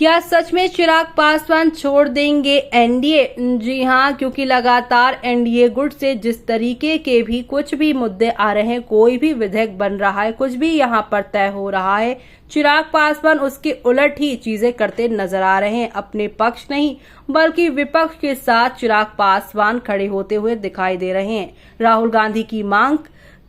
क्या सच में चिराग पासवान छोड़ देंगे एनडीए? जी हां, क्योंकि लगातार एनडीए गुट से जिस तरीके के भी कुछ भी मुद्दे आ रहे हैं, कोई भी विधेयक बन रहा है, कुछ भी यहां पर तय हो रहा है, चिराग पासवान उसके उलट ही चीजें करते नजर आ रहे हैं। अपने पक्ष नहीं बल्कि विपक्ष के साथ चिराग पासवान खड़े होते हुए दिखाई दे रहे हैं। राहुल गांधी की मांग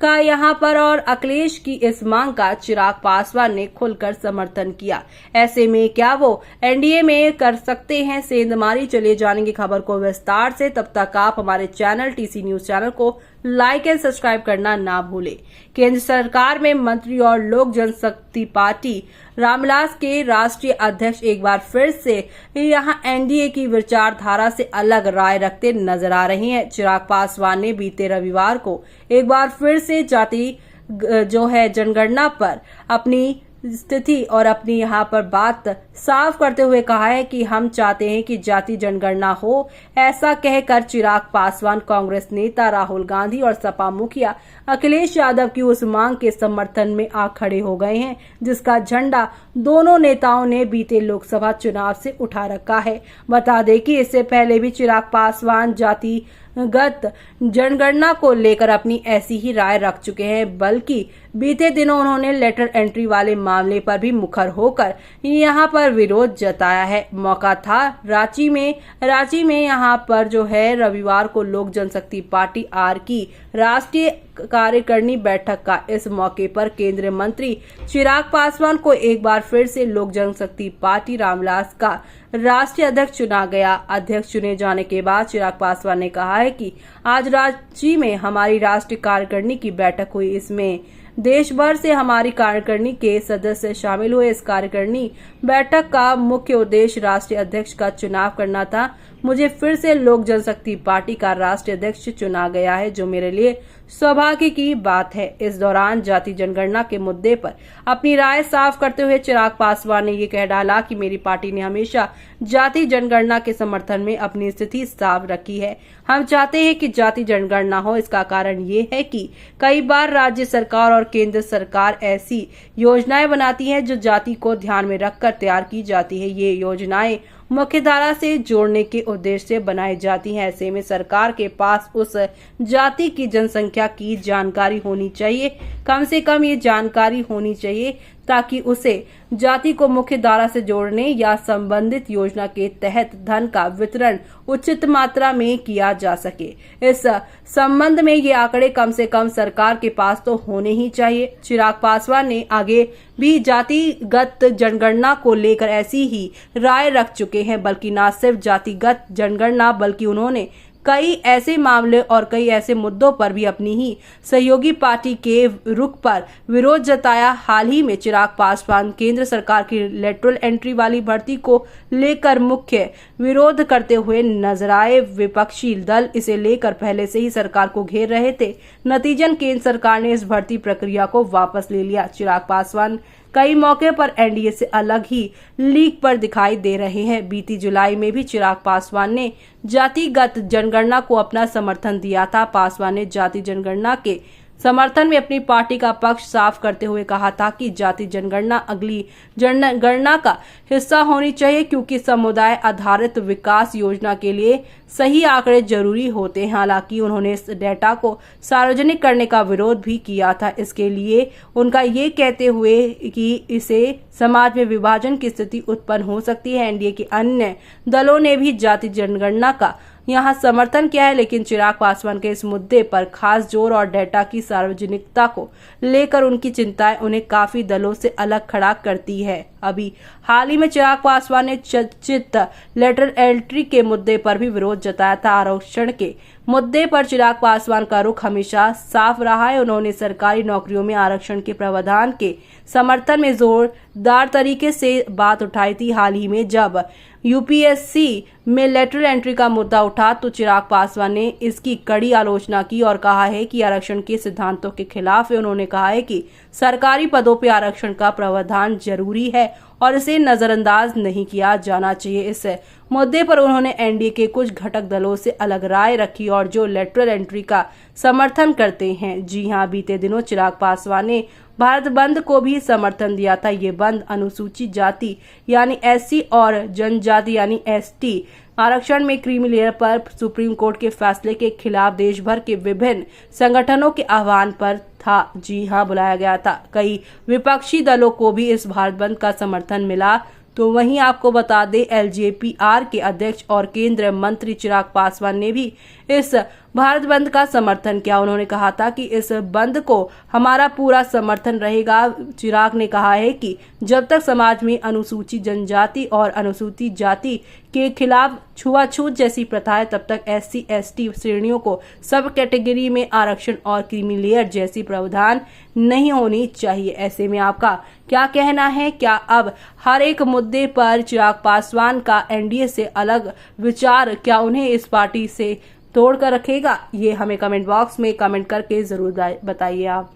का यहाँ पर और अखिलेश की इस मांग का चिराग पासवान ने खुलकर समर्थन किया। ऐसे में क्या वो एनडीए में कर सकते हैं सेंधमारी? चले जानेंगे खबर को विस्तार से। तब तक आप हमारे चैनल टीसी न्यूज चैनल को लाइक एंड सब्सक्राइब करना ना भूलें। केंद्र सरकार में मंत्री और लोक जनशक्ति पार्टी रामविलास के राष्ट्रीय अध्यक्ष एक बार फिर से यहां एनडीए की विचारधारा से अलग राय रखते नजर आ रहे हैं। चिराग पासवान ने बीते रविवार को एक बार फिर से जाति जनगणना पर अपनी स्थिति और अपनी यहाँ पर बात साफ करते हुए कहा है कि हम चाहते हैं कि जाति जनगणना हो। ऐसा कहकर चिराग पासवान कांग्रेस नेता राहुल गांधी और सपा मुखिया अखिलेश यादव की उस मांग के समर्थन में आ खड़े हो गए हैं, जिसका झंडा दोनों नेताओं ने बीते लोकसभा चुनाव से उठा रखा है। बता दें कि इससे पहले भी चिराग पासवान जातिगत जनगणना को लेकर अपनी ऐसी ही राय रख चुके हैं, बल्कि बीते दिनों उन्होंने लेटर एंट्री वाले मामले पर भी मुखर होकर यहां पर विरोध जताया है। मौका था रांची में यहां पर रविवार को लोक जनशक्ति पार्टी आर की राष्ट्रीय कार्यकारिणी बैठक का। इस मौके पर केंद्रीय मंत्री चिराग पासवान को एक बार फिर से लोक जनशक्ति पार्टी रामविलास का राष्ट्रीय अध्यक्ष चुना गया। अध्यक्ष चुने जाने के बाद चिराग पासवान ने कहा है कि आज रांची में हमारी राष्ट्रीय कार्यकारिणी की बैठक हुई। इसमें देश भर से हमारी कार्यकारिणी के सदस्य शामिल हुए। इस कार्यकारिणी बैठक का मुख्य उद्देश्य राष्ट्रीय अध्यक्ष का चुनाव करना था। मुझे फिर से लोक जनशक्ति पार्टी का राष्ट्रीय अध्यक्ष चुना गया है, जो मेरे लिए सौभाग्य की बात है। इस दौरान जाति जनगणना के मुद्दे पर अपनी राय साफ करते हुए चिराग पासवान ने ये कह डाला कि मेरी पार्टी ने हमेशा जाति जनगणना के समर्थन में अपनी स्थिति साफ रखी है। हम चाहते हैं कि जाति जनगणना हो। इसका कारण ये है कि कई बार राज्य सरकार और केंद्र सरकार ऐसी योजनाएं बनाती हैं जो जाति को ध्यान में रखकर तैयार की जाती है। ये योजनाएं मुख्यधारा से जोड़ने के उद्देश्य से बनाई जाती हैं। ऐसे में सरकार के पास उस जाति की जनसंख्या की जानकारी होनी चाहिए, कम से कम ये जानकारी होनी चाहिए, ताकि उसे जाति को मुख्यधारा से जोड़ने या संबंधित योजना के तहत धन का वितरण उचित मात्रा में किया जा सके। इस संबंध में ये आंकड़े कम से कम सरकार के पास तो होने ही चाहिए। चिराग पासवान ने आगे भी जातिगत जनगणना को लेकर ऐसी ही राय रख चुके हैं, बल्कि न सिर्फ जातिगत जनगणना बल्कि उन्होंने कई ऐसे मामले और कई ऐसे मुद्दों पर भी अपनी ही सहयोगी पार्टी के रुख पर विरोध जताया। हाल ही में चिराग पासवान केंद्र सरकार की लेटरल एंट्री वाली भर्ती को लेकर मुख्य विरोध करते हुए नजर आए। विपक्षी दल इसे लेकर पहले से ही सरकार को घेर रहे थे। नतीजन केंद्र सरकार ने इस भर्ती प्रक्रिया को वापस ले लिया। चिराग पासवान कई मौके पर एनडीए से अलग ही लीग पर दिखाई दे रहे हैं। बीती जुलाई में भी चिराग पासवान ने जातिगत जनगणना को अपना समर्थन दिया था। पासवान ने जाति जनगणना के समर्थन में अपनी पार्टी का पक्ष साफ करते हुए कहा था कि जाति जनगणना अगली जनगणना का हिस्सा होनी चाहिए, क्योंकि समुदाय आधारित विकास योजना के लिए सही आंकड़े जरूरी होते हैं। हालांकि उन्होंने इस डेटा को सार्वजनिक करने का विरोध भी किया था। इसके लिए उनका ये कहते हुए कि इसे समाज में विभाजन की स्थिति उत्पन्न हो सकती है। एनडीए के अन्य दलों ने भी जाति जनगणना का यहाँ समर्थन किया है, लेकिन चिराग पासवान के इस मुद्दे पर खास जोर और डेटा की सार्वजनिकता को लेकर उनकी चिंताएं उन्हें काफी दलों से अलग खड़ा करती है। अभी हाल ही में चिराग पासवान ने चर्चित लेटर एंट्री के मुद्दे पर भी विरोध जताया था। आरक्षण के मुद्दे पर चिराग पासवान का रुख हमेशा साफ रहा है। उन्होंने सरकारी नौकरियों में आरक्षण के प्रावधान के समर्थन में जोरदार तरीके से बात उठाई थी। हाल ही में जब यूपीएससी में लेटरल एंट्री का मुद्दा उठा तो चिराग पासवान ने इसकी कड़ी आलोचना की और कहा है कि आरक्षण के सिद्धांतों के खिलाफ है। उन्होंने कहा है कि सरकारी पदों पर आरक्षण का प्रावधान जरूरी है और इसे नजरअंदाज नहीं किया जाना चाहिए। इस मुद्दे पर उन्होंने एनडीए के कुछ घटक दलों से अलग राय रखी और जो लेटरल एंट्री का समर्थन करते हैं। जी हां, बीते दिनों चिराग पासवान ने भारत बंद को भी समर्थन दिया था। ये बंद अनुसूचित जाति यानी SC और जनजाति यानी ST आरक्षण में क्रीमी लेयर पर सुप्रीम कोर्ट के फैसले के खिलाफ देश भर के विभिन्न संगठनों के आह्वान पर था। जी हां, बुलाया गया था। कई विपक्षी दलों को भी इस भारत बंद का समर्थन मिला। तो वहीं आपको बता दें, LJPR के अध्यक्ष और केंद्रीय मंत्री चिराग पासवान ने भी इस भारत बंद का समर्थन किया। उन्होंने कहा था कि इस बंद को हमारा पूरा समर्थन रहेगा। चिराग ने कहा है कि जब तक समाज में अनुसूचित जनजाति और अनुसूचित जाति के खिलाफ छुआछूत जैसी प्रथाएं, तब तक SC ST श्रेणियों को सब कैटेगरी में आरक्षण और क्रीमी लेयर जैसी प्रावधान नहीं होनी चाहिए। ऐसे में आपका क्या कहना है? क्या अब हर एक मुद्दे पर चिराग पासवान का NDA से अलग विचार क्या उन्हें इस पार्टी से तोड़कर रखेगा? ये हमें कमेंट बॉक्स में कमेंट करके जरूर बताइए आप।